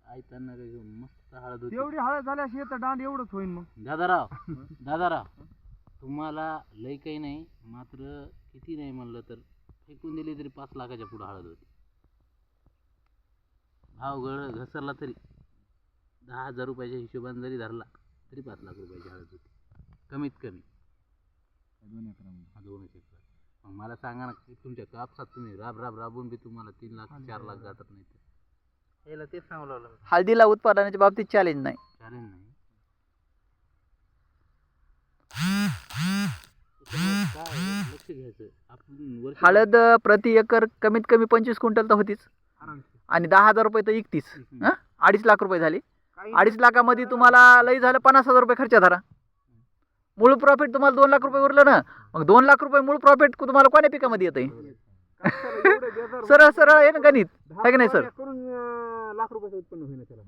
आयताना मस्त हळद होती. एवढी हळद झाल्याशी तर दांड एवढंच होईल मग. दादाराव तुम्हाला लय काही नाही, मात्र किती नाही म्हणलं तर फेकून दिली तरी 5 लाखाच्या पुढे हळद होती. भाव घसरला तरी 10,000 रुपयाच्या हिशोबाने जरी धरला तरी 5 लाख रुपयाची हळद होती कमीत कमी 2 एकर. मग मला सांगा ना, तुमच्या कापसात तुम्ही राबून बी तुम्हाला 3 लाख 4 लाख जातात नाही तर याला तेच सांगू लागलो. हळदीला उत्पादनाच्या बाबतीत चॅलेंज नाही. चालेल नाही. काय लक्ष घ्यायचं आपण. हळद प्रति एकर कमीत कमी 25 क्विंटल तर होतीच आणि 10,000 रुपये तर 31. 2.5 लाख रुपये झाले. 2.5 लाखामध्ये तुम्हाला लई झालं 50,000 रुपये खर्च धरा. मूळ प्रॉफिट तुम्हाला 2 लाख रुपये उरलं ना. मग 2 लाख रुपये मूळ प्रॉफिट तुम्हाला कोण्या पिकामध्ये येतंय? सरळ सरळ आहे ना गणित, आहे का नाही सर? करून लाख रुपयाचं उत्पन्न होईल त्याला.